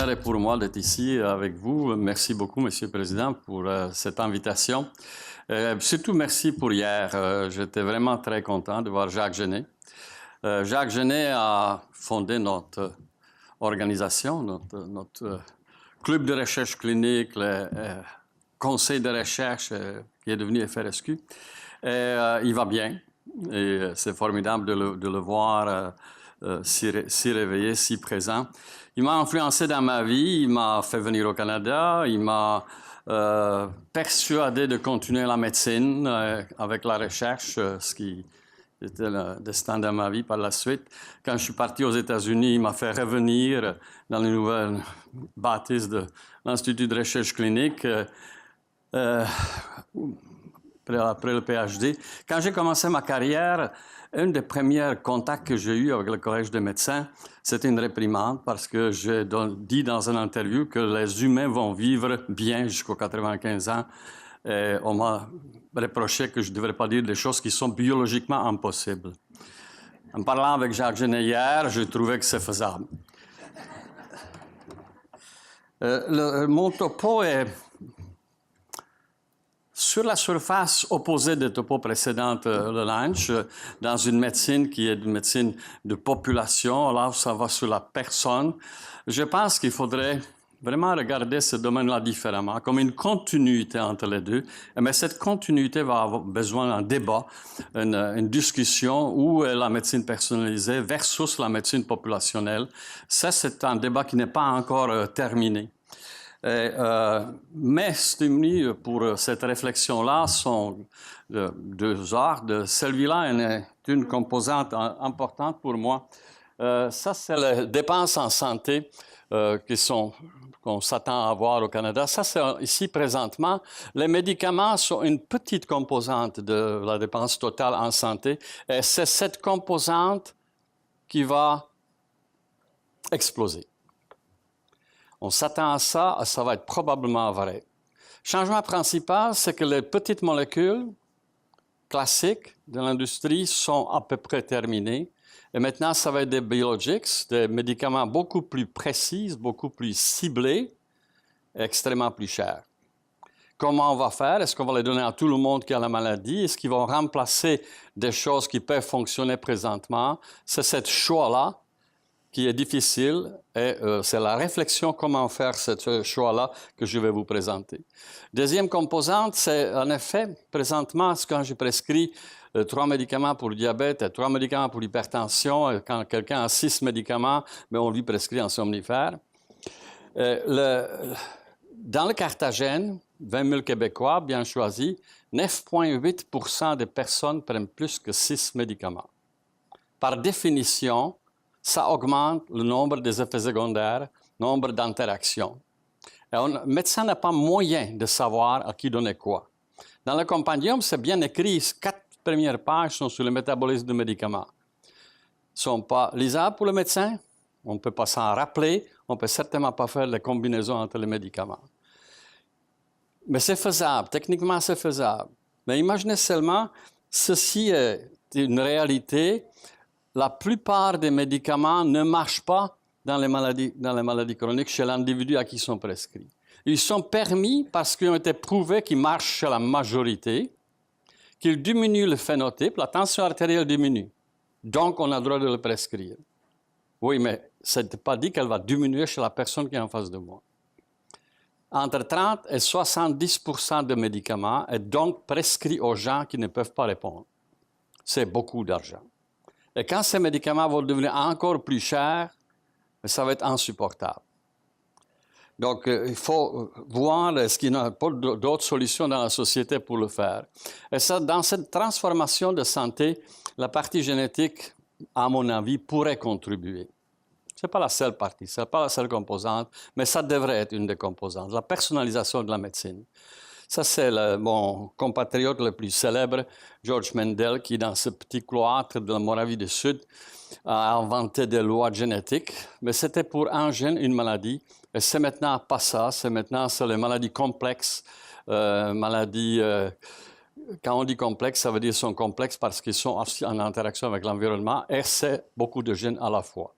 plaisir est pour moi d'être ici avec vous. Merci beaucoup, Monsieur le Président, pour cette invitation. Surtout, merci pour hier. J'étais vraiment très content de voir Jacques Genet. Jacques Genet a fondé notre organisation, notre club de recherche clinique, le conseil de recherche qui est devenu FRSQ. Il va bien et c'est formidable de le voir si réveillé, si présent. Il m'a influencé dans ma vie, il m'a fait venir au Canada, il m'a persuadé de continuer la médecine avec la recherche, ce qui était le destin de ma vie par la suite. Quand je suis parti aux États-Unis, il m'a fait revenir dans les nouvelles bâtisses de l'Institut de recherche clinique après le PhD. Quand j'ai commencé ma carrière, un des premiers contacts que j'ai eu avec le Collège des médecins, c'était une réprimande parce que j'ai dit dans une interview que les humains vont vivre bien jusqu'aux 95 ans. Et on m'a reproché que je ne devrais pas dire des choses qui sont biologiquement impossibles. En parlant avec Jacques Genet hier, je trouvais que c'est faisable. Mon topo est sur la surface opposée des topos précédentes, le lunch, dans une médecine qui est une médecine de population, là ça va sur la personne. Je pense qu'il faudrait vraiment regarder ce domaine-là différemment, comme une continuité entre les deux. Mais cette continuité va avoir besoin d'un débat, une discussion où est la médecine personnalisée versus la médecine populationnelle. Ça, c'est un débat qui n'est pas encore terminé. Mes stimuli pour cette réflexion-là sont deux heures. Celui-là est une composante importante pour moi. Ça, c'est les dépenses en santé qu'on s'attend à avoir au Canada. Ça, c'est ici présentement. Les médicaments sont une petite composante de la dépense totale en santé. Et c'est cette composante qui va exploser. On s'attend à ça va être probablement vrai. Le changement principal, c'est que les petites molécules classiques de l'industrie sont à peu près terminées. Et maintenant, ça va être des biologics, des médicaments beaucoup plus précis, beaucoup plus ciblés, et extrêmement plus chers. Comment on va faire? Est-ce qu'on va les donner à tout le monde qui a la maladie? Est-ce qu'ils vont remplacer des choses qui peuvent fonctionner présentement? C'est ce choix-là qui est difficile et c'est la réflexion comment faire ce choix-là que je vais vous présenter. Deuxième composante, c'est en effet, présentement, quand je prescris 3 médicaments pour le diabète et 3 médicaments pour l'hypertension, quand quelqu'un a 6 médicaments, mais on lui prescrit un somnifère. Dans le Carthagène, 20 000 Québécois bien choisis, 9,8% des personnes prennent plus que 6 médicaments. Par définition, ça augmente le nombre des effets secondaires, nombre d'interactions. Le médecin n'a pas moyen de savoir à qui donner quoi. Dans le compendium, c'est bien écrit, 4 premières pages sont sur le métabolisme des médicaments. Ils ne sont pas lisables pour le médecin, on ne peut pas s'en rappeler, on ne peut certainement pas faire les combinaisons entre les médicaments. Mais c'est faisable, techniquement c'est faisable. Mais imaginez seulement, ceci est une réalité. La plupart des médicaments ne marchent pas dans les maladies chroniques chez l'individu à qui ils sont prescrits. Ils sont permis parce qu'ils ont été prouvés qu'ils marchent chez la majorité, qu'ils diminuent le phénotype, la tension artérielle diminue. Donc, on a le droit de le prescrire. Oui, mais ce n'est pas dit qu'elle va diminuer chez la personne qui est en face de moi. Entre 30 et 70% de médicaments est donc prescrit aux gens qui ne peuvent pas répondre. C'est beaucoup d'argent. Et quand ces médicaments vont devenir encore plus chers, ça va être insupportable. Donc, il faut voir est-ce qu'il n'y a pas d'autres solutions dans la société pour le faire. Et ça, dans cette transformation de santé, la partie génétique, à mon avis, pourrait contribuer. Ce n'est pas la seule partie, ce n'est pas la seule composante, mais ça devrait être une des composantes, la personnalisation de la médecine. Ça, c'est mon compatriote le plus célèbre, George Mendel, qui, dans ce petit cloître de la Moravie du Sud, a inventé des lois génétiques. Mais c'était pour un gène, une maladie. Et c'est maintenant pas ça. C'est maintenant les maladies complexes. Quand on dit complexe, ça veut dire qu'ils sont complexes parce qu'ils sont aussi en interaction avec l'environnement. Et c'est beaucoup de gènes à la fois.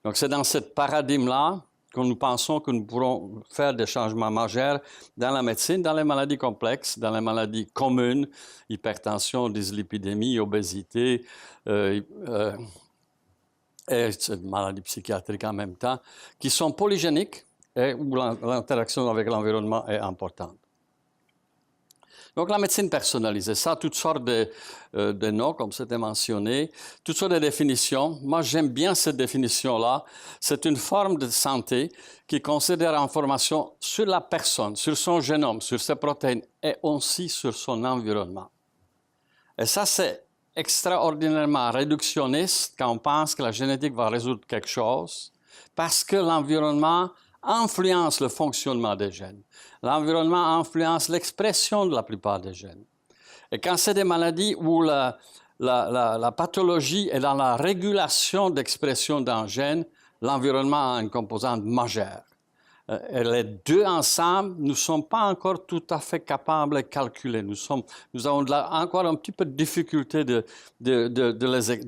Donc, c'est dans ce paradigme-là que nous pensons que nous pourrons faire des changements majeurs dans la médecine, dans les maladies complexes, dans les maladies communes, hypertension, dyslipidémie, obésité, et maladies psychiatriques en même temps, qui sont polygéniques et où l'interaction avec l'environnement est importante. Donc, la médecine personnalisée, ça a toutes sortes de noms, comme c'était mentionné, toutes sortes de définitions. Moi, j'aime bien cette définition-là. C'est une forme de santé qui considère l'information sur la personne, sur son génome, sur ses protéines et aussi sur son environnement. Et ça, c'est extraordinairement réductionniste quand on pense que la génétique va résoudre quelque chose, parce que l'environnement influence le fonctionnement des gènes. L'environnement influence l'expression de la plupart des gènes. Et quand c'est des maladies où la pathologie est dans la régulation d'expression d'un gène, l'environnement a une composante majeure. Et les deux ensemble, nous ne sommes pas encore tout à fait capables de calculer. Nous avons encore un petit peu de difficulté de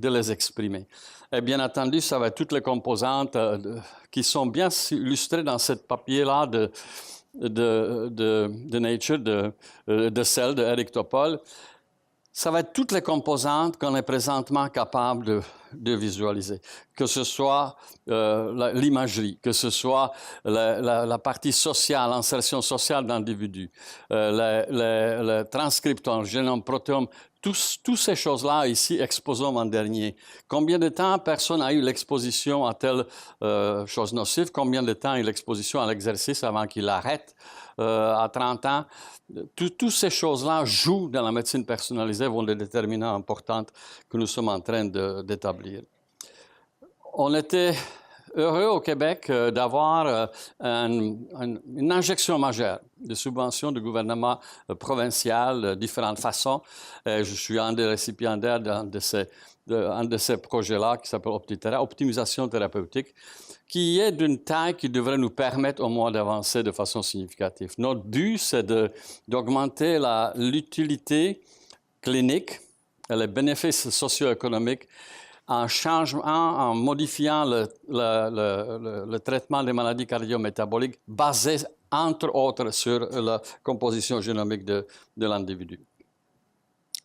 les exprimer. Et bien entendu, ça va être toutes les composantes qui sont bien illustrées dans ce papier-là de Nature, de Cell, de Eric Topol. Ça va être toutes les composantes qu'on est présentement capable de visualiser, que ce soit l'imagerie, que ce soit la partie sociale, l'insertion sociale d'individus, le transcriptome, le génome, protéome, toutes ces choses-là ici exposons en dernier. Combien de temps personne a eu l'exposition à telle chose nocive, combien de temps a eu l'exposition à l'exercice avant qu'il arrête à 30 ans. Toutes ces choses-là jouent dans la médecine personnalisée, vont des déterminants importants que nous sommes en train d'établir. On était heureux au Québec d'avoir une injection majeure de subventions du gouvernement provincial de différentes façons. Je suis un des récipiendaires d'un de ces projets-là qui s'appelle OptiThera, Optimisation thérapeutique, qui est d'une taille qui devrait nous permettre au moins d'avancer de façon significative. Notre but, c'est d'augmenter l'utilité clinique et les bénéfices socio-économiques en modifiant le traitement des maladies cardio-métaboliques basé, entre autres, sur la composition génomique de l'individu.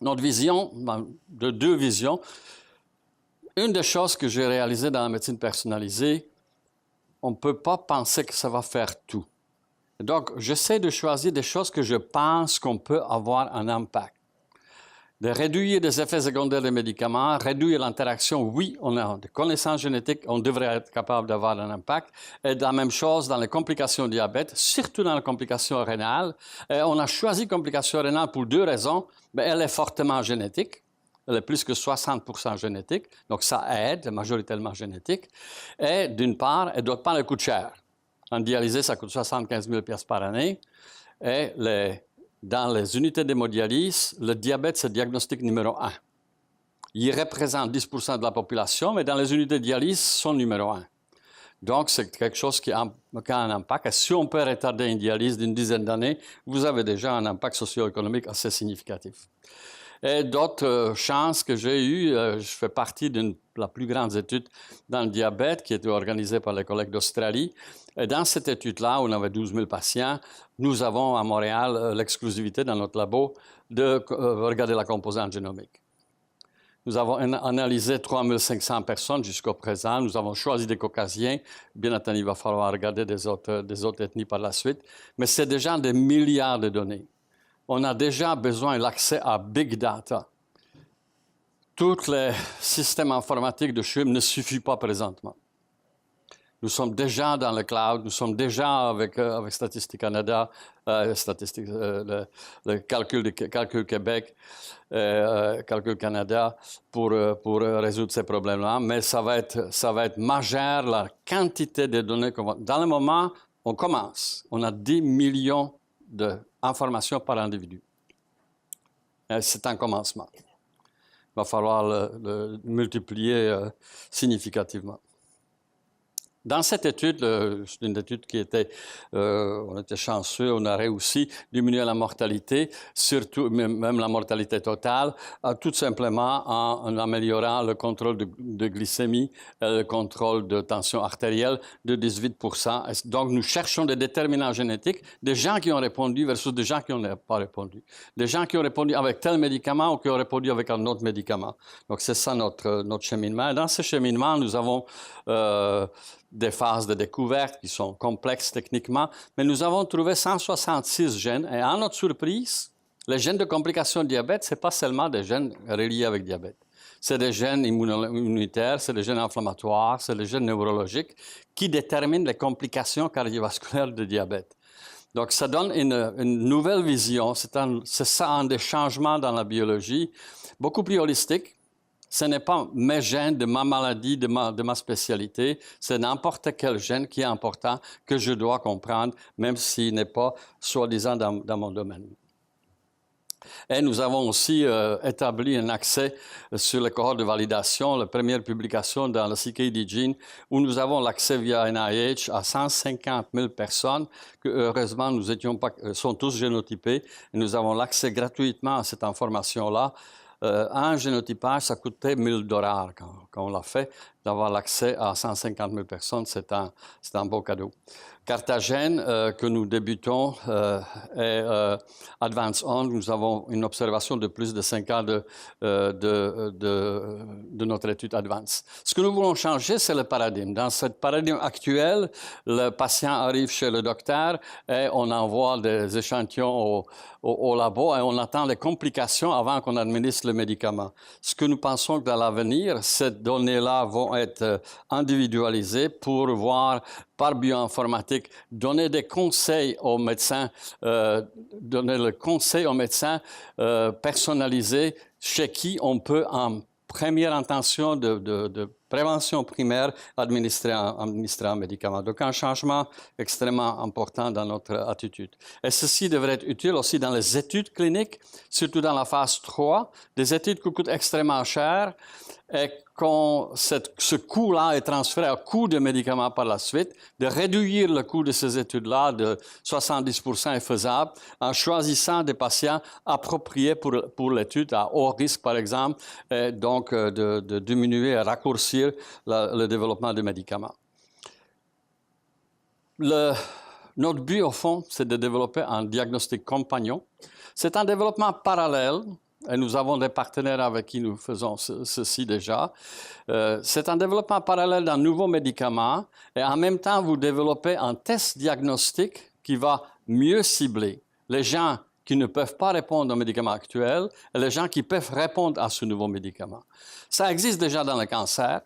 Notre vision, de deux visions, une des choses que j'ai réalisées dans la médecine personnalisée, on ne peut pas penser que ça va faire tout. Donc, j'essaie de choisir des choses que je pense qu'on peut avoir un impact. De réduire les effets secondaires des médicaments, réduire l'interaction. Oui, on a des connaissances génétiques, on devrait être capable d'avoir un impact. Et la même chose dans les complications du diabète, surtout dans les complications rénales. Et on a choisi complications rénales pour deux raisons. Mais elle est fortement génétique. Elle est plus que 60% génétique, donc ça aide, majoritairement génétique. Et d'une part, et d'autre part, elle coûte cher. En dialysé, ça coûte 75 000 $ par année. Et dans les unités d'hémodialyse, le diabète, c'est le diagnostic numéro 1. Il représente 10% de la population, mais dans les unités de dialyse, c'est son numéro 1. Donc, c'est quelque chose qui a un impact. Et si on peut retarder une dialyse d'une dizaine d'années, vous avez déjà un impact socio-économique assez significatif. Et d'autres chances que j'ai eues, je fais partie de la plus grande étude dans le diabète qui était organisée par les collègues d'Australie. Et dans cette étude-là, on avait 12 000 patients. Nous avons à Montréal l'exclusivité dans notre labo de regarder la composante génomique. Nous avons analysé 3 500 personnes jusqu'au présent. Nous avons choisi des Caucasiens. Bien entendu, il va falloir regarder des autres ethnies par la suite. Mais c'est déjà des milliards de données. On a déjà besoin de l'accès à Big Data. Tous les systèmes informatiques de CHUM ne suffisent pas présentement. Nous sommes déjà dans le cloud, nous sommes déjà avec Statistique Canada, le Calcul Québec, Calcul Canada pour résoudre ces problèmes-là. Mais ça va être majeur la quantité de données qu'on va... Dans le moment, on commence. On a 10 millions d'informations par individu. C'est un commencement. Il va falloir le multiplier significativement. Dans cette étude, c'est une étude qui était, on était chanceux, on a réussi à diminuer la mortalité, surtout même la mortalité totale, tout simplement en améliorant le contrôle de glycémie, le contrôle de tension artérielle de 18%. Donc, nous cherchons des déterminants génétiques des gens qui ont répondu versus des gens qui n'ont pas répondu. Des gens qui ont répondu avec tel médicament ou qui ont répondu avec un autre médicament. Donc, c'est ça notre cheminement. Et dans ce cheminement, nous avons des phases de découverte qui sont complexes techniquement, mais nous avons trouvé 166 gènes. Et à notre surprise, les gènes de complications de diabète, ce n'est pas seulement des gènes reliés avec diabète. C'est des gènes immunitaires, c'est des gènes inflammatoires, c'est des gènes neurologiques qui déterminent les complications cardiovasculaires de diabète. Donc, ça donne une nouvelle vision. C'est ça un des changements dans la biologie, beaucoup plus holistique. Ce n'est pas mes gènes de ma maladie, de ma spécialité. C'est n'importe quel gène qui est important que je dois comprendre, même s'il n'est pas soi-disant dans mon domaine. Et nous avons aussi établi un accès sur le cohorte de validation, la première publication dans le CKD Gene, où nous avons l'accès via NIH à 150 000 personnes, que heureusement nous sont tous génotypés, et nous avons l'accès gratuitement à cette information-là. Un génotypage, ça coûtait 1 000 $ quand on l'a fait. D'avoir l'accès à 150 000 personnes, c'est un beau cadeau. Carthagène, que nous débutons, et Advance On, nous avons une observation de plus de 5 ans de notre étude Advance. Ce que nous voulons changer, c'est le paradigme. Dans ce paradigme actuel, le patient arrive chez le docteur et on envoie des échantillons au labo et on attend les complications avant qu'on administre le médicament. Ce que nous pensons que dans l'avenir, ces données-là vont être individualisées pour voir par bioinformatique, donner des conseils aux médecins, donner le conseil aux médecins personnalisés chez qui on peut, en première intention de prévention primaire, administrer un médicament. Donc, un changement extrêmement important dans notre attitude. Et ceci devrait être utile aussi dans les études cliniques, surtout dans la phase 3, des études qui coûtent extrêmement cher. Et quand ce coût-là est transféré au coût des médicaments par la suite, de réduire le coût de ces études-là de 70% est faisable en choisissant des patients appropriés pour l'étude, à haut risque par exemple, et donc de diminuer et raccourcir le développement des médicaments. Notre but, au fond, c'est de développer un diagnostic compagnon. C'est un développement parallèle. Et nous avons des partenaires avec qui nous faisons ceci déjà. C'est un développement parallèle d'un nouveau médicament et en même temps, vous développez un test diagnostique qui va mieux cibler les gens qui ne peuvent pas répondre au médicament actuel et les gens qui peuvent répondre à ce nouveau médicament. Ça existe déjà dans le cancer,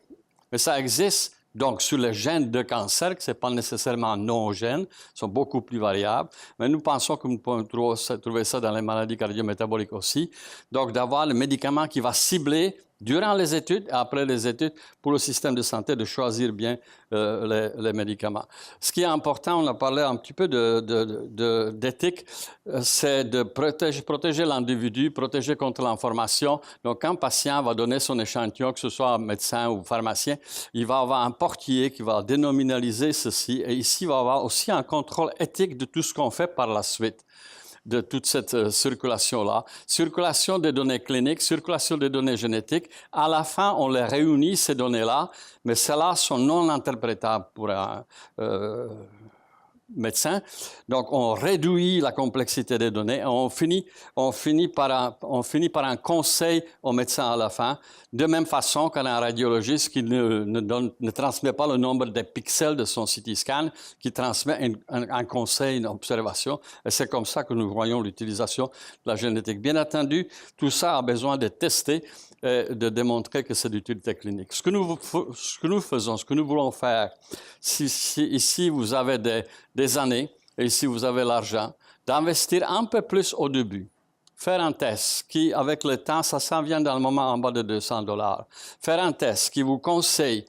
mais ça existe donc sur les gènes de cancer, que ce n'est pas nécessairement non-gènes, sont beaucoup plus variables, mais nous pensons que nous pouvons trouver ça dans les maladies cardio-métaboliques aussi. Donc, d'avoir le médicament qui va cibler durant les études et après les études pour le système de santé de choisir bien les médicaments. Ce qui est important, on a parlé un petit peu d'éthique, c'est de protéger l'individu, protéger contre l'information. Donc, quand un patient va donner son échantillon, que ce soit un médecin ou pharmacien, il va avoir un portier qui va dénominaliser ceci. Et ici, il va avoir aussi un contrôle éthique de tout ce qu'on fait par la suite, de toute cette circulation-là. Circulation des données cliniques, circulation des données génétiques. À la fin, on les réunit, ces données-là, mais celles-là sont non interprétables pour un médecin. Donc, on réduit la complexité des données et on finit par un conseil au médecin à la fin, de même façon qu'un radiologiste qui ne transmet pas le nombre de pixels de son CT scan, qui transmet un conseil, une observation. Et c'est comme ça que nous voyons l'utilisation de la génétique. Bien entendu, tout ça a besoin d'être testé et de démontrer que c'est d'utilité clinique. Ce que nous faisons, ce que nous voulons faire, si ici vous avez des années et ici vous avez l'argent, d'investir un peu plus au début. Faire un test qui, avec le temps, ça s'en vient dans le moment en bas de 200 $. Faire un test qui vous conseille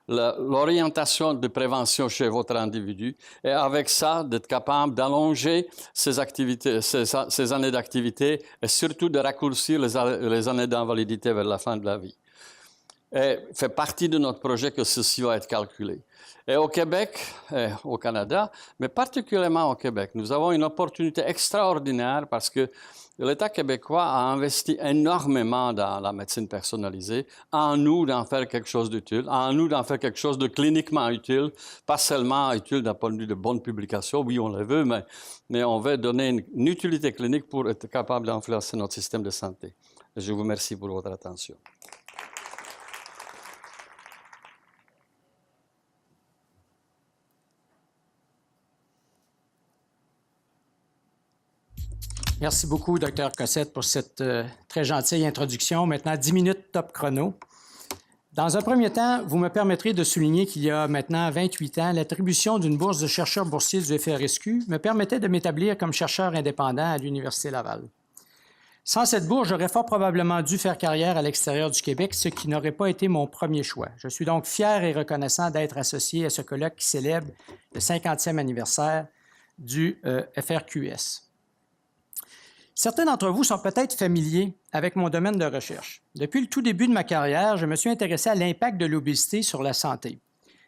l'orientation de prévention chez votre individu et avec ça, d'être capable d'allonger ces années d'activité et surtout de raccourcir les années d'invalidité vers la fin de la vie. Et fait partie de notre projet que ceci va être calculé. Et au Québec, et au Canada, mais particulièrement au Québec, nous avons une opportunité extraordinaire parce que l'État québécois a investi énormément dans la médecine personnalisée, en nous d'en faire quelque chose d'utile, en nous d'en faire quelque chose de cliniquement utile, pas seulement utile d'un point de vue de bonne publication, oui, on le veut, mais on veut donner une utilité clinique pour être capable d'influencer notre système de santé. Je vous remercie pour votre attention. Merci beaucoup, Dr. Cossette, pour cette très gentille introduction. Maintenant, 10 minutes top chrono. Dans un premier temps, vous me permettrez de souligner qu'il y a maintenant 28 ans, l'attribution d'une bourse de chercheur boursier du FRSQ me permettait de m'établir comme chercheur indépendant à l'Université Laval. Sans cette bourse, j'aurais fort probablement dû faire carrière à l'extérieur du Québec, ce qui n'aurait pas été mon premier choix. Je suis donc fier et reconnaissant d'être associé à ce colloque qui célèbre le 50e anniversaire du FRQS. Certains d'entre vous sont peut-être familiers avec mon domaine de recherche. Depuis le tout début de ma carrière, je me suis intéressé à l'impact de l'obésité sur la santé.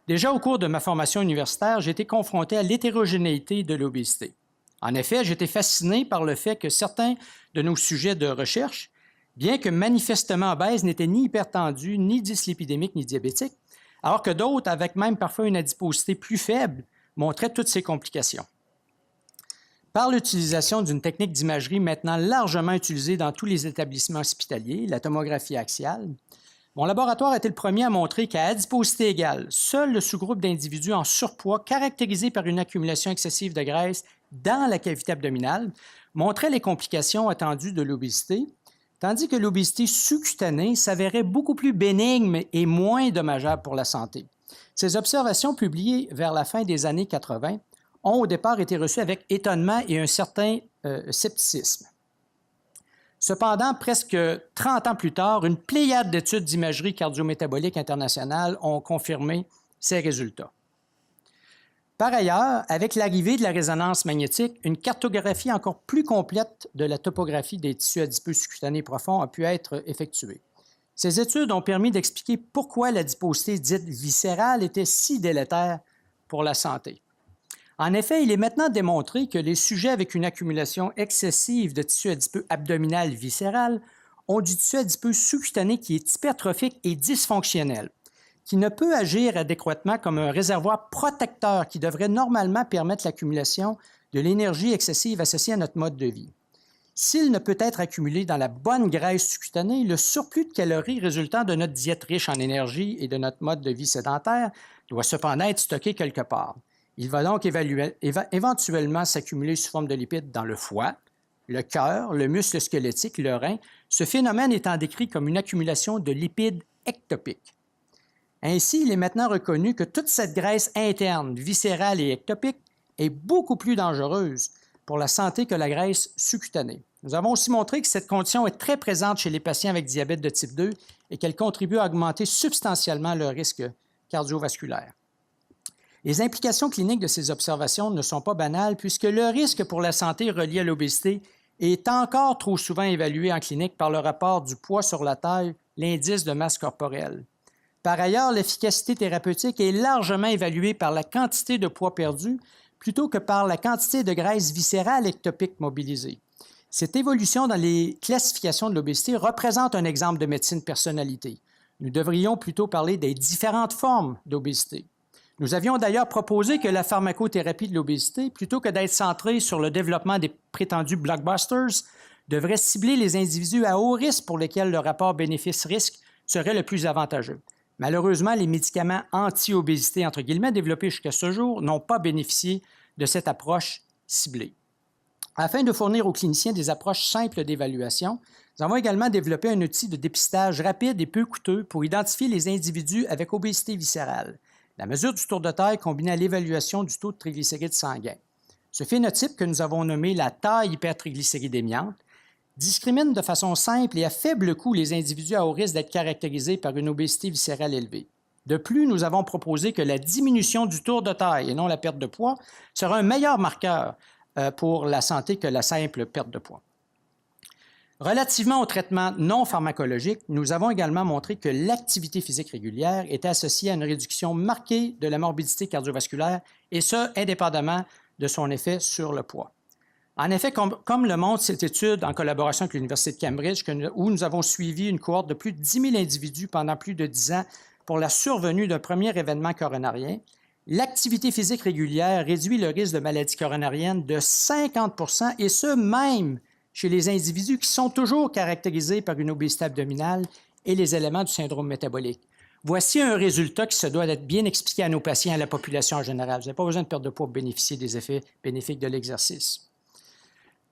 Déjà au cours de ma formation universitaire, j'ai été confronté à l'hétérogénéité de l'obésité. En effet, j'étais fasciné par le fait que certains de nos sujets de recherche, bien que manifestement obèses, n'étaient ni hypertendus, ni dyslipidémiques, ni diabétiques, alors que d'autres, avec même parfois une adiposité plus faible, montraient toutes ces complications. Par l'utilisation d'une technique d'imagerie maintenant largement utilisée dans tous les établissements hospitaliers, la tomographie axiale, mon laboratoire a été le premier à montrer qu'à adiposité égale, seul le sous-groupe d'individus en surpoids caractérisé par une accumulation excessive de graisse dans la cavité abdominale montrait les complications attendues de l'obésité, tandis que l'obésité sous-cutanée s'avérait beaucoup plus bénigne et moins dommageable pour la santé. Ces observations, publiées vers la fin des années 80, ont au départ été reçues avec étonnement et un certain scepticisme. Cependant, presque 30 ans plus tard, une pléiade d'études d'imagerie cardiométabolique internationale ont confirmé ces résultats. Par ailleurs, avec l'arrivée de la résonance magnétique, une cartographie encore plus complète de la topographie des tissus adipeux sous-cutanés profonds a pu être effectuée. Ces études ont permis d'expliquer pourquoi l'adiposité dite viscérale était si délétère pour la santé. En effet, il est maintenant démontré que les sujets avec une accumulation excessive de tissu adipeux abdominal viscéral ont du tissu adipeux sous-cutané qui est hypertrophique et dysfonctionnel, qui ne peut agir adéquatement comme un réservoir protecteur qui devrait normalement permettre l'accumulation de l'énergie excessive associée à notre mode de vie. S'il ne peut être accumulé dans la bonne graisse sous-cutanée, le surplus de calories résultant de notre diète riche en énergie et de notre mode de vie sédentaire doit cependant être stocké quelque part. Il va donc éventuellement s'accumuler sous forme de lipides dans le foie, le cœur, le muscle squelettique, le rein, ce phénomène étant décrit comme une accumulation de lipides ectopiques. Ainsi, il est maintenant reconnu que toute cette graisse interne, viscérale et ectopique est beaucoup plus dangereuse pour la santé que la graisse sous-cutanée. Nous avons aussi montré que cette condition est très présente chez les patients avec diabète de type 2 et qu'elle contribue à augmenter substantiellement leur risque cardiovasculaire. Les implications cliniques de ces observations ne sont pas banales puisque le risque pour la santé relié à l'obésité est encore trop souvent évalué en clinique par le rapport du poids sur la taille, l'indice de masse corporelle. Par ailleurs, l'efficacité thérapeutique est largement évaluée par la quantité de poids perdu plutôt que par la quantité de graisse viscérale ectopique mobilisée. Cette évolution dans les classifications de l'obésité représente un exemple de médecine personnalité. Nous devrions plutôt parler des différentes formes d'obésité. Nous avions d'ailleurs proposé que la pharmacothérapie de l'obésité, plutôt que d'être centrée sur le développement des prétendus blockbusters, devrait cibler les individus à haut risque pour lesquels le rapport bénéfice-risque serait le plus avantageux. Malheureusement, les médicaments anti-obésité, entre guillemets, développés jusqu'à ce jour, n'ont pas bénéficié de cette approche ciblée. Afin de fournir aux cliniciens des approches simples d'évaluation, nous avons également développé un outil de dépistage rapide et peu coûteux pour identifier les individus avec obésité viscérale. La mesure du tour de taille combinée à l'évaluation du taux de triglycérides sanguins. Ce phénotype que nous avons nommé la taille hypertriglycéridémiante discrimine de façon simple et à faible coût les individus à haut risque d'être caractérisés par une obésité viscérale élevée. De plus, nous avons proposé que la diminution du tour de taille et non la perte de poids sera un meilleur marqueur pour la santé que la simple perte de poids. Relativement au traitement non pharmacologique, nous avons également montré que l'activité physique régulière était associée à une réduction marquée de la morbidité cardiovasculaire, et ce, indépendamment de son effet sur le poids. En effet, comme le montre cette étude en collaboration avec l'Université de Cambridge, où nous avons suivi une cohorte de plus de 10 000 individus pendant plus de 10 ans pour la survenue d'un premier événement coronarien, l'activité physique régulière réduit le risque de maladie coronarienne de 50 % et ce, même chez les individus qui sont toujours caractérisés par une obésité abdominale et les éléments du syndrome métabolique. Voici un résultat qui se doit d'être bien expliqué à nos patients et à la population en général. Vous n'avez pas besoin de perdre de poids pour bénéficier des effets bénéfiques de l'exercice.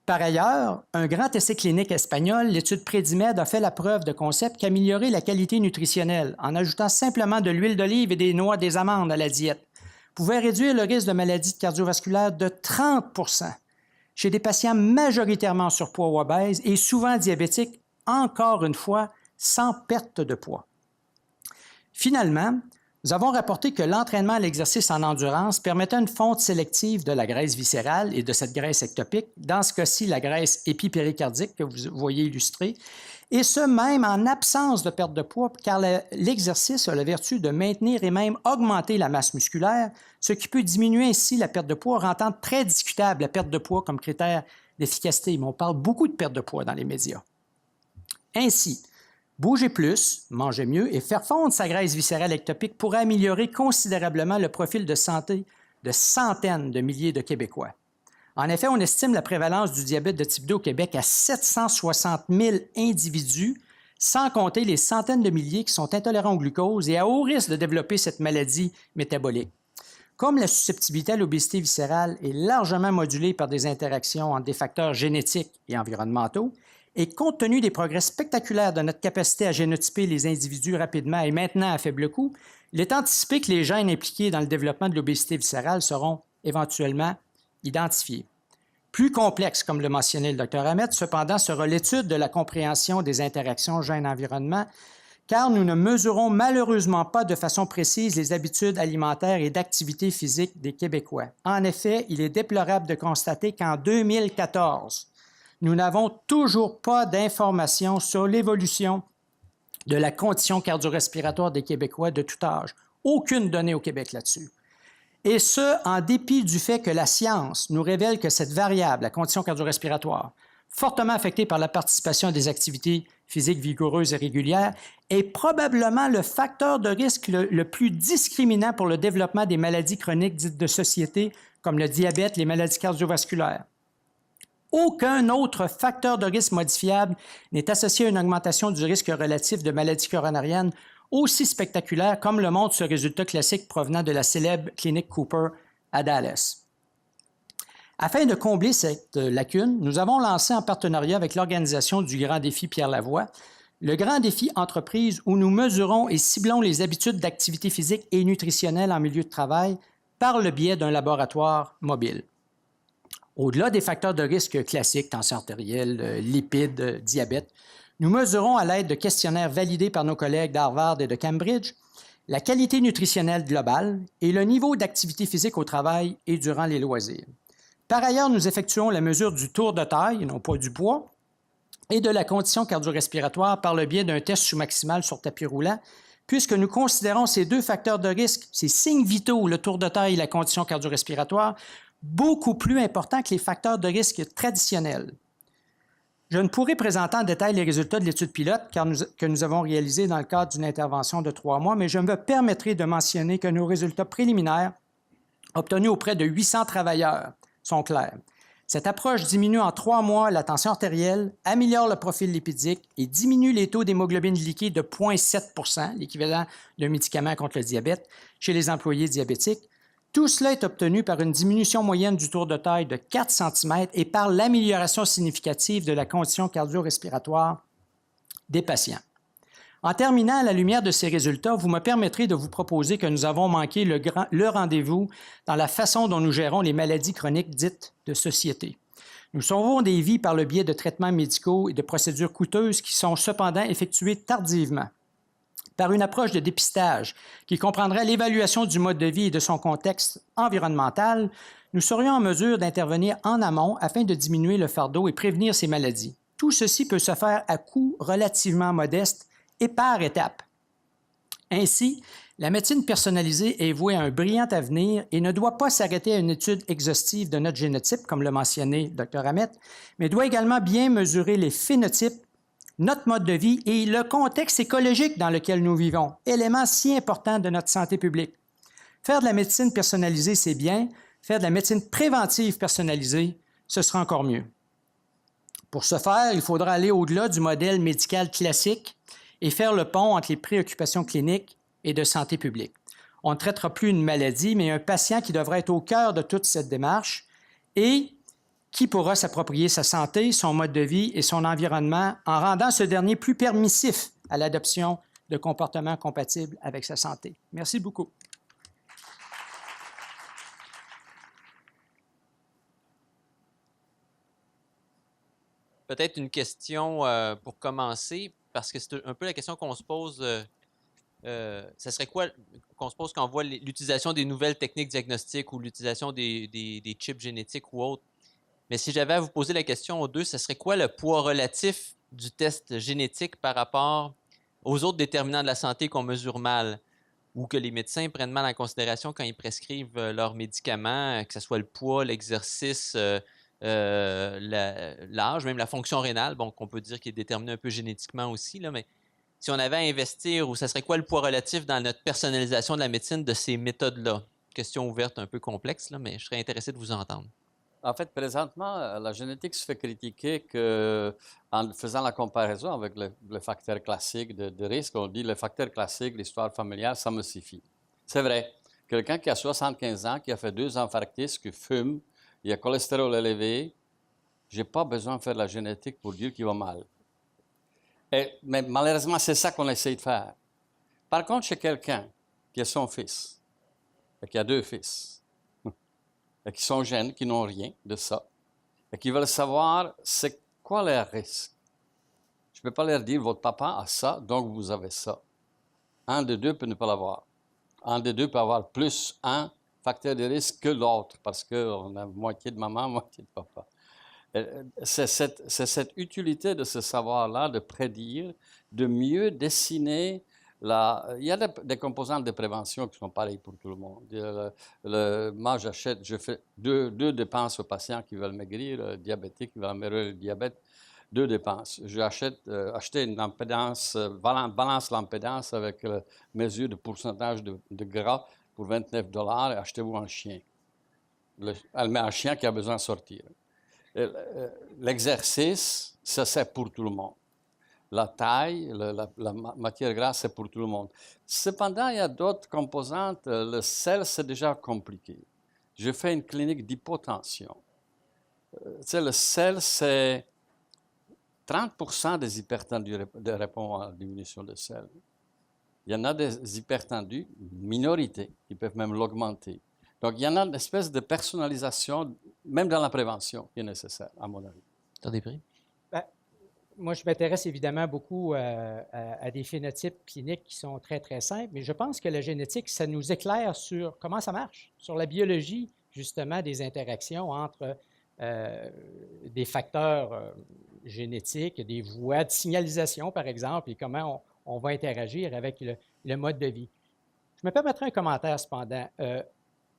Par ailleurs, un grand essai clinique espagnol, l'étude Predimed, a fait la preuve de concept qu'améliorer la qualité nutritionnelle en ajoutant simplement de l'huile d'olive et des noix des amandes à la diète pouvait réduire le risque de maladies cardiovasculaires de 30 % chez des patients majoritairement en surpoids ou obèses et souvent diabétiques, encore une fois, sans perte de poids. Finalement, nous avons rapporté que l'entraînement à l'exercice en endurance permettait une fonte sélective de la graisse viscérale et de cette graisse ectopique, dans ce cas-ci la graisse épipéricardique que vous voyez illustrée, et ce même en absence de perte de poids, car l'exercice a la vertu de maintenir et même augmenter la masse musculaire, ce qui peut diminuer ainsi la perte de poids, rendant très discutable la perte de poids comme critère d'efficacité. Mais on parle beaucoup de perte de poids dans les médias. Ainsi, bouger plus, manger mieux et faire fondre sa graisse viscérale ectopique pourrait améliorer considérablement le profil de santé de centaines de milliers de Québécois. En effet, on estime la prévalence du diabète de type 2 au Québec à 760 000 individus, sans compter les centaines de milliers qui sont intolérants au glucose et à haut risque de développer cette maladie métabolique. Comme la susceptibilité à l'obésité viscérale est largement modulée par des interactions entre des facteurs génétiques et environnementaux, et compte tenu des progrès spectaculaires de notre capacité à génotyper les individus rapidement et maintenant à faible coût, il est anticipé que les gènes impliqués dans le développement de l'obésité viscérale seront éventuellement identifiés. Plus complexe, comme le mentionnait le Dr Ahmed, cependant, sera l'étude de la compréhension des interactions gènes-environnement, car nous ne mesurons malheureusement pas de façon précise les habitudes alimentaires et d'activité physique des Québécois. En effet, il est déplorable de constater qu'en 2014, nous n'avons toujours pas d'informations sur l'évolution de la condition cardio-respiratoire des Québécois de tout âge. Aucune donnée au Québec là-dessus. Et ce, en dépit du fait que la science nous révèle que cette variable, la condition cardio-respiratoire, fortement affectée par la participation à des activités physiques vigoureuses et régulières, est probablement le facteur de risque le plus discriminant pour le développement des maladies chroniques dites de société, comme le diabète, les maladies cardiovasculaires. Aucun autre facteur de risque modifiable n'est associé à une augmentation du risque relatif de maladies coronariennes aussi spectaculaire comme le montre ce résultat classique provenant de la célèbre clinique Cooper à Dallas. Afin de combler cette lacune, nous avons lancé en partenariat avec l'organisation du Grand Défi Pierre Lavoie, le Grand Défi Entreprise où nous mesurons et ciblons les habitudes d'activité physique et nutritionnelle en milieu de travail par le biais d'un laboratoire mobile. Au-delà des facteurs de risque classiques, tension artérielle, lipides, diabète, nous mesurons à l'aide de questionnaires validés par nos collègues d'Harvard et de Cambridge la qualité nutritionnelle globale et le niveau d'activité physique au travail et durant les loisirs. Par ailleurs, nous effectuons la mesure du tour de taille, non pas du poids, et de la condition cardio-respiratoire par le biais d'un test sous-maximal sur tapis roulant, puisque nous considérons ces deux facteurs de risque, ces signes vitaux, le tour de taille et la condition cardio-respiratoire, beaucoup plus importants que les facteurs de risque traditionnels. Je ne pourrai présenter en détail les résultats de l'étude pilote que nous avons réalisée dans le cadre d'une intervention de 3 mois, mais je me permettrai de mentionner que nos résultats préliminaires obtenus auprès de 800 travailleurs sont clairs. Cette approche diminue en 3 mois la tension artérielle, améliore le profil lipidique et diminue les taux d'hémoglobine liquide de 0,7 %, l'équivalent d'un médicament contre le diabète, chez les employés diabétiques. Tout cela est obtenu par une diminution moyenne du tour de taille de 4 cm et par l'amélioration significative de la condition cardio-respiratoire des patients. En terminant, à la lumière de ces résultats, vous me permettrez de vous proposer que nous avons manqué le rendez-vous dans la façon dont nous gérons les maladies chroniques dites de société. Nous sauvons des vies par le biais de traitements médicaux et de procédures coûteuses qui sont cependant effectuées tardivement. Par une approche de dépistage qui comprendrait l'évaluation du mode de vie et de son contexte environnemental, nous serions en mesure d'intervenir en amont afin de diminuer le fardeau et prévenir ces maladies. Tout ceci peut se faire à coût relativement modeste et par étapes. Ainsi, la médecine personnalisée est vouée à un brillant avenir et ne doit pas s'arrêter à une étude exhaustive de notre génotype, comme l'a mentionné Dr. Hamet, mais doit également bien mesurer les phénotypes, notre mode de vie et le contexte écologique dans lequel nous vivons, élément si important de notre santé publique. Faire de la médecine personnalisée, c'est bien. Faire de la médecine préventive personnalisée, ce sera encore mieux. Pour ce faire, il faudra aller au-delà du modèle médical classique et faire le pont entre les préoccupations cliniques et de santé publique. On ne traitera plus une maladie, mais un patient qui devrait être au cœur de toute cette démarche et qui pourra s'approprier sa santé, son mode de vie et son environnement en rendant ce dernier plus permissif à l'adoption de comportements compatibles avec sa santé. Merci beaucoup. Peut-être une question pour commencer, parce que c'est un peu la question qu'on se pose. Ça serait quoi qu'on se pose quand on voit l'utilisation des nouvelles techniques diagnostiques ou l'utilisation des chips génétiques ou autres? Mais si j'avais à vous poser la question aux deux, ce serait quoi le poids relatif du test génétique par rapport aux autres déterminants de la santé qu'on mesure mal ou que les médecins prennent mal en considération quand ils prescrivent leurs médicaments, que ce soit le poids, l'exercice, l'âge, même la fonction rénale, bon, qu'on peut dire qu'il est déterminé un peu génétiquement aussi, là, mais si on avait à investir, ou ça serait quoi le poids relatif dans notre personnalisation de la médecine de ces méthodes-là? Question ouverte un peu complexe, là, mais je serais intéressé de vous entendre. En fait, présentement, la génétique se fait critiquer que, en faisant la comparaison avec le facteur classique de risque. On dit le facteur classique, l'histoire familiale, ça me suffit. C'est vrai. Quelqu'un qui a 75 ans, qui a fait 2 infarctus, qui fume, il a cholestérol élevé, je n'ai pas besoin de faire de la génétique pour dire qu'il va mal. Mais malheureusement, c'est ça qu'on essaie de faire. Par contre, chez quelqu'un qui a son fils, et qui a 2 fils, et qui sont jeunes, qui n'ont rien de ça, et qui veulent savoir c'est quoi les risques. Je ne peux pas leur dire votre papa a ça, donc vous avez ça. Un des deux peut ne pas l'avoir. Un des deux peut avoir plus un facteur de risque que l'autre, parce qu'on a moitié de maman, moitié de papa. C'est cette utilité de ce savoir-là, de prédire, de mieux dessiner. Il y a des composantes de prévention qui sont pareilles pour tout le monde. Moi, je fais deux dépenses aux patients qui veulent maigrir, diabétiques qui veulent améliorer le diabète, 2 dépenses. J'ai acheté une impédance, balance l'impédance avec mesure de pourcentage de gras pour $29 et achetez-vous un chien. Elle met un chien qui a besoin de sortir. L'exercice, ça c'est pour tout le monde. La taille, la matière grasse, c'est pour tout le monde. Cependant, il y a d'autres composantes. Le sel, c'est déjà compliqué. Je fais une clinique d'hypotension. Le sel, c'est 30% des hypertendus répondent à la diminution de sel. Il y en a des hypertendus, minorité, qui peuvent même l'augmenter. Donc, il y en a une espèce de personnalisation, même dans la prévention, qui est nécessaire, à mon avis. Attendez, prix. Moi, je m'intéresse évidemment beaucoup à des phénotypes cliniques qui sont très, très simples, mais je pense que la génétique, ça nous éclaire sur comment ça marche, sur la biologie, justement, des interactions entre des facteurs génétiques, des voies de signalisation, par exemple, et comment on va interagir avec le mode de vie. Je me permettrai un commentaire, cependant.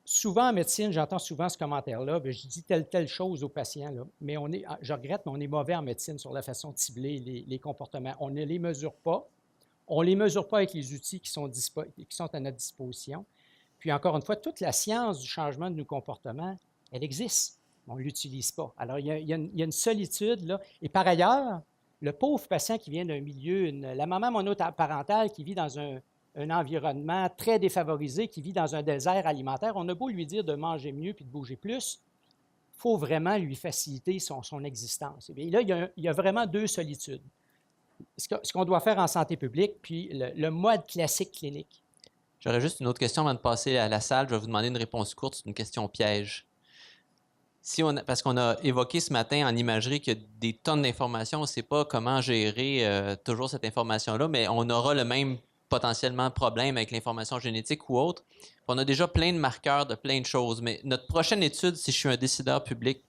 Souvent en médecine, j'entends souvent ce commentaire-là, je dis telle chose aux patients, là, mais je regrette, mais on est mauvais en médecine sur la façon de cibler les comportements. On ne les mesure pas. On ne les mesure pas avec les outils qui sont à notre disposition. Puis encore une fois, toute la science du changement de nos comportements, elle existe. On ne l'utilise pas. Alors, il y a une solitude, là. Et par ailleurs, le pauvre patient qui vient d'un milieu, la maman monoparentale qui vit dans un environnement très défavorisé, qui vit dans un désert alimentaire, on a beau lui dire de manger mieux puis de bouger plus, il faut vraiment lui faciliter son existence. Et bien là, il y a vraiment 2 solitudes. Ce qu'on doit faire en santé publique, puis le mode classique clinique. J'aurais juste une autre question avant de passer à la salle. Je vais vous demander une réponse courte, c'est une question piège. Parce qu'on a évoqué ce matin en imagerie qu'il y a des tonnes d'informations, on ne sait pas comment gérer toujours cette information-là, mais on aura le même potentiellement problème avec l'information génétique ou autre. On a déjà plein de marqueurs de plein de choses, mais notre prochaine étude, si je suis un décideur public,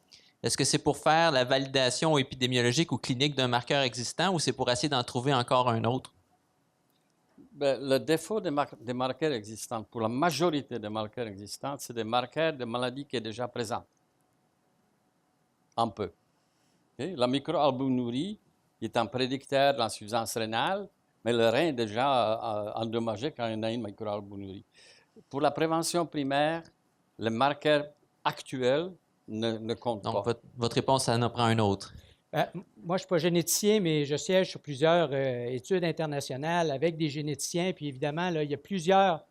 Est-ce que c'est pour faire la validation épidémiologique ou clinique d'un marqueur existant ou c'est pour essayer d'en trouver encore un autre? Ben, le défaut des marqueurs existants, pour la majorité des marqueurs existants, c'est des marqueurs de maladie qui est déjà présente. Un peu. Okay? La microalbuminurie est un prédicteur de l'insuffisance rénale, mais le rein est déjà endommagé quand il y a une microalbuminurie. Pour la prévention primaire, les marqueurs actuels ne comptent Donc, pas. votre réponse, ça en prend un autre. Moi, je ne suis pas généticien, mais je siège sur plusieurs études internationales avec des généticiens. Puis évidemment, là, il y a plusieurs.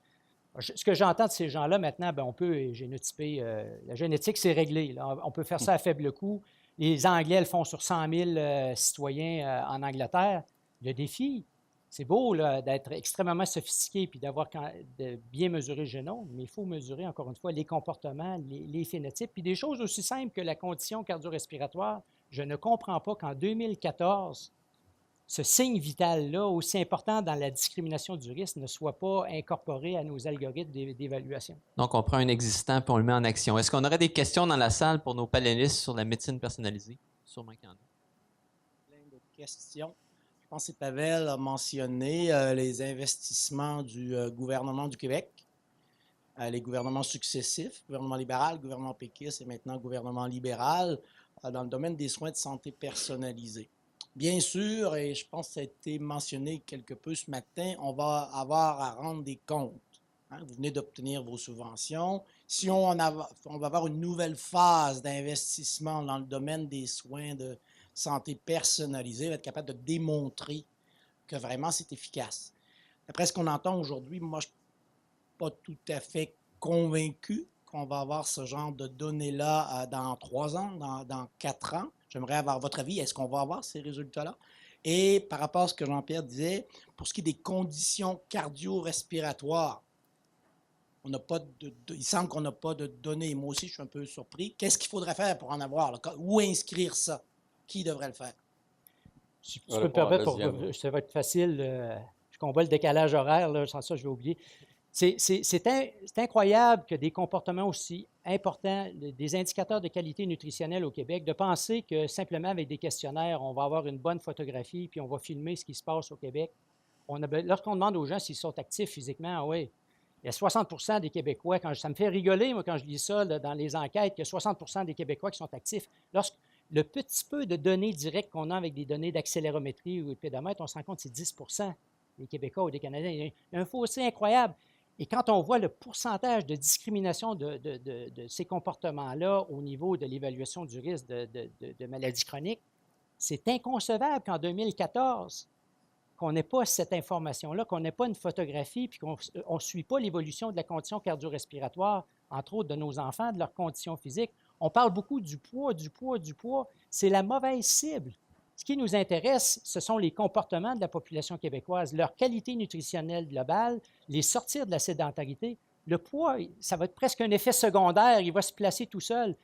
Ce que j'entends de ces gens-là maintenant, bien, on peut génotyper. La génétique, c'est réglé. Là. On peut faire ça à faible coût. Les Anglais le font sur 100 000 citoyens en Angleterre. Le défi, c'est beau là, d'être extrêmement sophistiqué puis de bien mesurer le génome, mais il faut mesurer, encore une fois, les comportements, les phénotypes, puis des choses aussi simples que la condition cardio-respiratoire. Je ne comprends pas qu'en 2014, ce signe vital-là, aussi important dans la discrimination du risque, ne soit pas incorporé à nos algorithmes d'évaluation. Donc, on prend un existant et on le met en action. Est-ce qu'on aurait des questions dans la salle pour nos panélistes sur la médecine personnalisée? Sûrement qu'il y en a. Plein de questions. Je pense que Pavel a mentionné les investissements du gouvernement du Québec, les gouvernements successifs, gouvernement libéral, gouvernement péquiste et maintenant gouvernement libéral, dans le domaine des soins de santé personnalisés. Bien sûr, et je pense que ça a été mentionné quelque peu ce matin, on va avoir à rendre des comptes. Hein? Vous venez d'obtenir vos subventions. Si on va avoir une nouvelle phase d'investissement dans le domaine des soins de santé personnalisée, va être capable de démontrer que vraiment c'est efficace. D'après ce qu'on entend aujourd'hui, moi, je ne suis pas tout à fait convaincu qu'on va avoir ce genre de données-là dans 3 ans, dans 4 ans. J'aimerais avoir votre avis. Est-ce qu'on va avoir ces résultats-là? Et par rapport à ce que Jean-Pierre disait, pour ce qui est des conditions cardio-respiratoires, on n'a pas il semble qu'on n'a pas de données. Moi aussi, je suis un peu surpris. Qu'est-ce qu'il faudrait faire pour en avoir? Là? Où inscrire ça? Qui devrait le faire? Si tu peux me permettre, ça va être facile. Je combat le décalage horaire, là, sans ça, je vais oublier. C'est incroyable que des comportements aussi importants, des indicateurs de qualité nutritionnelle au Québec, de penser que simplement avec des questionnaires, on va avoir une bonne photographie puis on va filmer ce qui se passe au Québec. Lorsqu'on demande aux gens s'ils sont actifs physiquement, oui, il y a 60 des Québécois, ça me fait rigoler, moi, quand je lis ça là, dans les enquêtes, qu'il y a 60 des Québécois qui sont actifs. Le petit peu de données directes qu'on a avec des données d'accélérométrie ou de pédomètre, on se rend compte que c'est 10 des Québécois ou des Canadiens. Il y a un fossé incroyable. Et quand on voit le pourcentage de discrimination de ces comportements-là au niveau de l'évaluation du risque de maladies chroniques, c'est inconcevable qu'en 2014, qu'on n'ait pas cette information-là, qu'on n'ait pas une photographie, puis qu'on ne suit pas l'évolution de la condition cardio-respiratoire, entre autres de nos enfants, de leurs conditions physiques. On parle beaucoup du poids. C'est la mauvaise cible. Ce qui nous intéresse, ce sont les comportements de la population québécoise, leur qualité nutritionnelle globale, les sortir de la sédentarité. Le poids, ça va être presque un effet secondaire, il va se placer tout seul.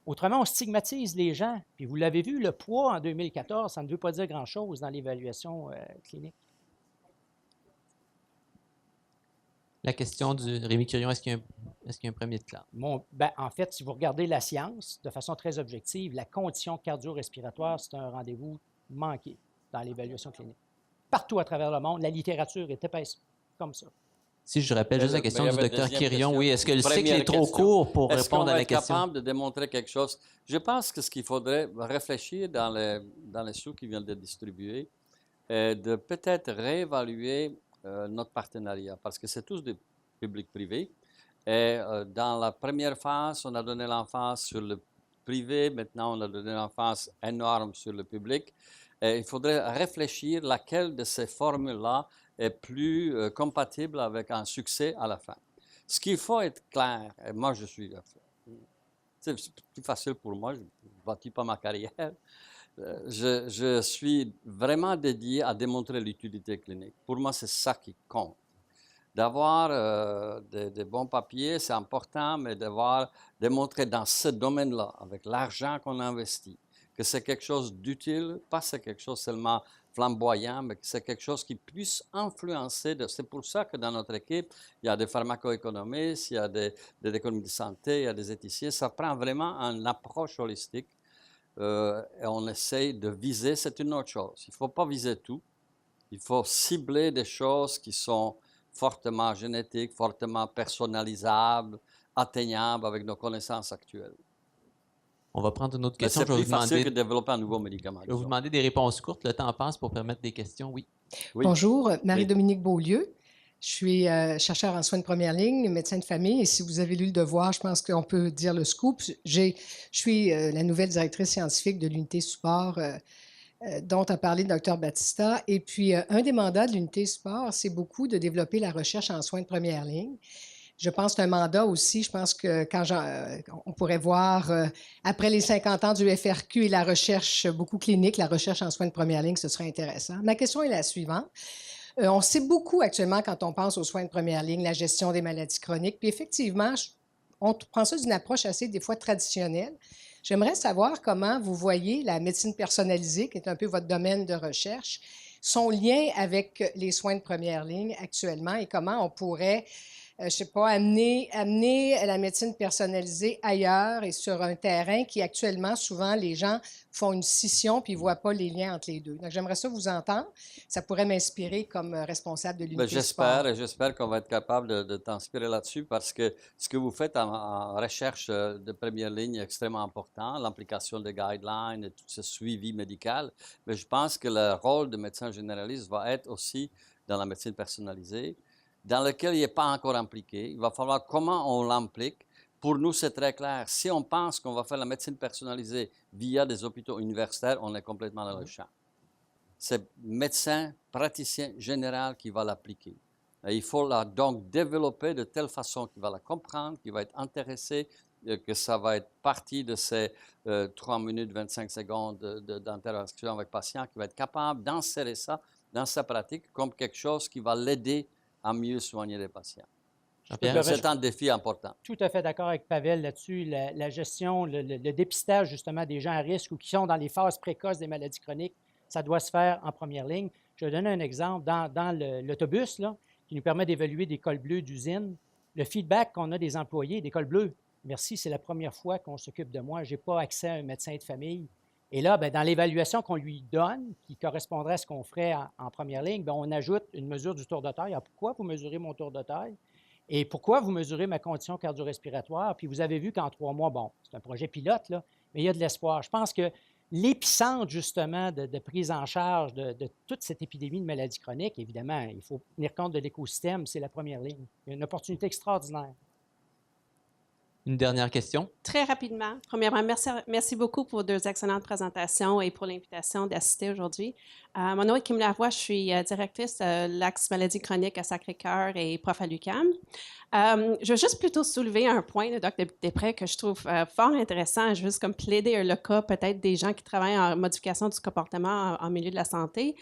Autrement, on stigmatise les gens. Puis vous l'avez vu, le poids en 2014, ça ne veut pas dire grand-chose dans l'évaluation clinique. La question du Rémi Quirion, est-ce qu'il y a un premier de classe? En fait, si vous regardez la science, de façon très objective, la condition cardio-respiratoire, c'est un rendez-vous manqué dans l'évaluation clinique. Partout à travers le monde, la littérature est épaisse comme ça. Si je rappelle juste la question du docteur Quirion, oui, est-ce que le cycle est trop court pour répondre à la question? Est-ce qu'on va être capable de démontrer quelque chose? Je pense que ce qu'il faudrait réfléchir dans les sous qui viennent d'être distribués, de peut-être réévaluer notre partenariat, parce que c'est tous des publics privés. Et dans la première phase, on a donné l'emphase sur le privé, maintenant on a donné l'emphase énorme sur le public. Et il faudrait réfléchir laquelle de ces formules-là est plus compatible avec un succès à la fin. Ce qu'il faut être clair, et moi je suis, c'est plus facile pour moi, je ne bâtis pas ma carrière, je suis vraiment dédié à démontrer l'utilité clinique. Pour moi, c'est ça qui compte. D'avoir des bons papiers, c'est important, mais d'avoir démontré dans ce domaine-là, avec l'argent qu'on investit, que c'est quelque chose d'utile, pas c'est quelque chose seulement flamboyant, mais que c'est quelque chose qui puisse influencer. C'est pour ça que dans notre équipe, il y a des pharmacoéconomistes, il y a des économistes de santé, il y a des éthiciens. Ça prend vraiment une approche holistique et on essaye de viser, c'est une autre chose. Il ne faut pas viser tout. Il faut cibler des choses qui sont fortement génétiques, fortement personnalisables, atteignables avec nos connaissances actuelles. On va prendre une autre Mais question. c'est Je vais plus vous facile que demander, de développer un nouveau médicament. je vais vous disons. demander des réponses courtes. Le temps passe pour permettre des questions. Oui. Oui. Bonjour, Marie-Dominique Beaulieu. Je suis chercheur en soins de première ligne, médecin de famille. Et si vous avez lu Le Devoir, je pense qu'on peut dire le scoop. Je suis la nouvelle directrice scientifique de l'unité support dont a parlé le Dr Battista. Et puis, un des mandats de l'unité support, c'est beaucoup de développer la recherche en soins de première ligne. Je pense que c'est un mandat aussi, je pense que quand on pourrait voir, après les 50 ans du FRQ et la recherche beaucoup clinique, la recherche en soins de première ligne, ce serait intéressant. Ma question est la suivante. On sait beaucoup actuellement quand on pense aux soins de première ligne, la gestion des maladies chroniques. Puis effectivement, on prend ça d'une approche assez des fois traditionnelle. J'aimerais savoir comment vous voyez la médecine personnalisée, qui est un peu votre domaine de recherche, son lien avec les soins de première ligne actuellement et comment on pourrait, je ne sais pas, amener la médecine personnalisée ailleurs et sur un terrain qui actuellement, souvent, les gens font une scission puis ils ne voient pas les liens entre les deux. Donc, j'aimerais ça vous entendre. Ça pourrait m'inspirer comme responsable de l'unité J'espère, sport. et j'espère qu'on va être capable de t'inspirer là-dessus parce que ce que vous faites en recherche de première ligne est extrêmement important, l'implication des guidelines et tout ce suivi médical. Mais je pense que le rôle de médecin généraliste va être aussi dans la médecine personnalisée, dans lequel il n'est pas encore impliqué. Il va falloir comment on l'implique. Pour nous, c'est très clair. Si on pense qu'on va faire la médecine personnalisée via des hôpitaux universitaires, on est complètement dans le champ. C'est le médecin, praticien général qui va l'appliquer. Et il faut la donc développer de telle façon qu'il va la comprendre, qu'il va être intéressé, que ça va être partie de ces 3 minutes 25 secondes d'interaction avec le patient, qui va être capable d'insérer ça dans sa pratique comme quelque chose qui va l'aider à mieux soigner les patients. Jean-Pierre? C'est un défi important. Tout à fait d'accord avec Pavel là-dessus. La gestion, le dépistage justement des gens à risque ou qui sont dans les phases précoces des maladies chroniques, ça doit se faire en première ligne. Je vais donner un exemple. Dans l'autobus, là, qui nous permet d'évaluer des cols bleus d'usine, le feedback qu'on a des employés des cols bleus, merci, c'est la première fois qu'on s'occupe de moi, je n'ai pas accès à un médecin de famille. Et là, bien, dans l'évaluation qu'on lui donne, qui correspondrait à ce qu'on ferait en première ligne, bien, on ajoute une mesure du tour de taille. Alors, pourquoi vous mesurez mon tour de taille? Et pourquoi vous mesurez ma condition cardio-respiratoire? Puis vous avez vu qu'en 3 mois, bon, c'est un projet pilote, là, mais il y a de l'espoir. Je pense que l'épicentre, justement, de prise en charge de toute cette épidémie de maladies chroniques, évidemment, il faut tenir compte de l'écosystème, c'est la première ligne. Il y a une opportunité extraordinaire. Une dernière question. Très rapidement. Premièrement, merci beaucoup pour 2 excellentes présentations et pour l'invitation d'assister aujourd'hui. Mon nom est Kim Lavoie, je suis directrice de l'Axe maladie chronique à Sacré-Cœur et prof à l'UQAM. Je veux juste plutôt soulever un point, le Dr Després, que je trouve fort intéressant, juste comme plaider le cas peut-être des gens qui travaillent en modification du comportement en milieu de la santé.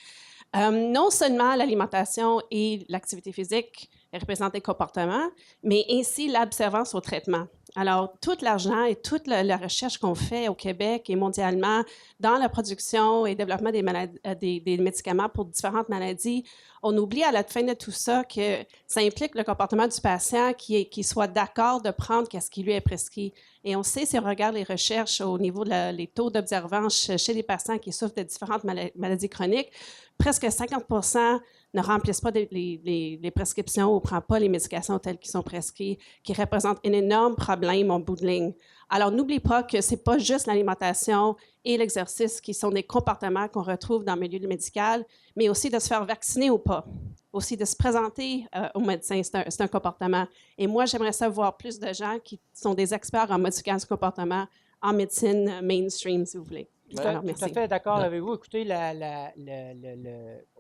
Non seulement l'alimentation et l'activité physique représentent des comportements, mais ainsi l'observance au traitement. Alors, tout l'argent et toute la recherche qu'on fait au Québec et mondialement dans la production et développement des médicaments pour différentes maladies, on oublie à la fin de tout ça que ça implique le comportement du patient qui soit d'accord de prendre ce qui lui est prescrit. Et on sait, si on regarde les recherches au niveau des taux d'observance chez les patients qui souffrent de différentes maladies chroniques, presque 50% ne remplissent pas les prescriptions ou ne prennent pas les médications telles qu'elles sont prescrites, qui représentent un énorme problème en bout de ligne. Alors, n'oublie pas que ce n'est pas juste l'alimentation et l'exercice qui sont des comportements qu'on retrouve dans le milieu médical, mais aussi de se faire vacciner ou pas, aussi de se présenter au médecin, c'est un comportement. Et moi, j'aimerais savoir plus de gens qui sont des experts en modification du comportement en médecine mainstream, si vous voulez. Alors, Tout à fait d'accord avec vous. Écoutez,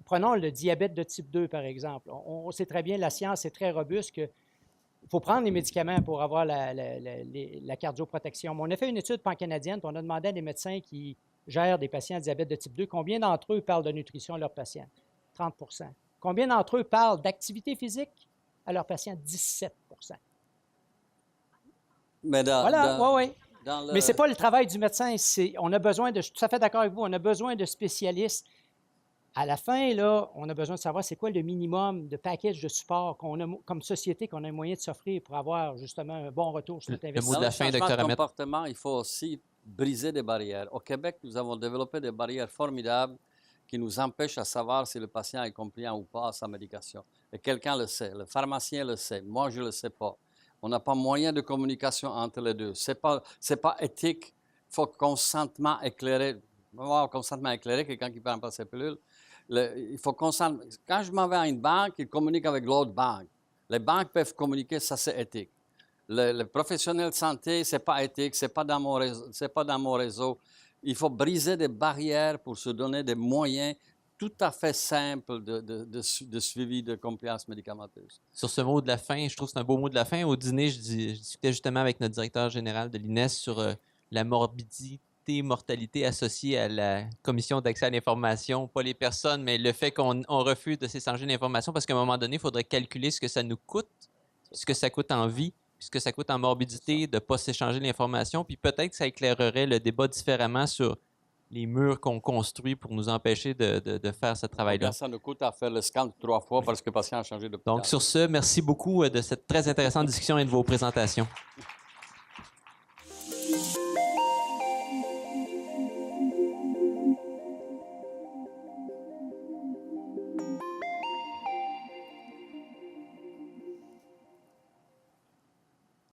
prenons le diabète de type 2, par exemple. On sait très bien, la science est très robuste, qu'il faut prendre les médicaments pour avoir la cardioprotection. Mais on a fait une étude pan-canadienne, puis on a demandé à des médecins qui gèrent des patients à diabète de type 2, combien d'entre eux parlent de nutrition à leurs patients? 30 %. Combien d'entre eux parlent d'activité physique à leurs patients? 17 %. Mais Voilà, oui. Le... Mais ce n'est pas le travail du médecin. On a besoin de, je suis tout à fait d'accord avec vous, on a besoin de spécialistes. À la fin, là, on a besoin de savoir c'est quoi le minimum de package de support qu'on a comme société, qu'on a un moyen de s'offrir pour avoir justement un bon retour sur notre investissement. Le mot de la fin, Dr. Dr. Ahmed. Comportement, il faut aussi briser des barrières. Au Québec, nous avons développé des barrières formidables qui nous empêchent de savoir si le patient est compliant ou pas à sa médication. Et quelqu'un le sait, le pharmacien le sait, moi je ne le sais pas. On n'a pas moyen de communication entre les deux. Ce n'est pas éthique. Il faut consentement éclairé. Consentement éclairé, quelqu'un qui ne prend pas ses pilules. Il faut consentement. Quand je m'en vais à une banque, il communique avec l'autre banque. Les banques peuvent communiquer, ça c'est éthique. Le professionnel de santé, ce n'est pas éthique, ce n'est pas dans mon réseau. Il faut briser des barrières pour se donner des moyens tout à fait simples de suivi de compliance médicamenteuse. Sur ce mot de la fin, je trouve que c'est un beau mot de la fin. Au dîner, je discutais justement avec notre directeur général de l'INES sur la morbidité, mortalité associée à la commission d'accès à l'information, pas les personnes, mais le fait qu'on refuse de s'échanger l'information parce qu'à un moment donné, il faudrait calculer ce que ça nous coûte, ce que ça coûte en vie, ce que ça coûte en morbidité de ne pas s'échanger l'information, puis peut-être que ça éclairerait le débat différemment sur les murs qu'on construit pour nous empêcher de faire ce travail-là. Ça nous coûte à faire le scan 3 fois parce que le patient a changé d'hôpital. Donc, sur ce, merci beaucoup de cette très intéressante discussion et de vos présentations.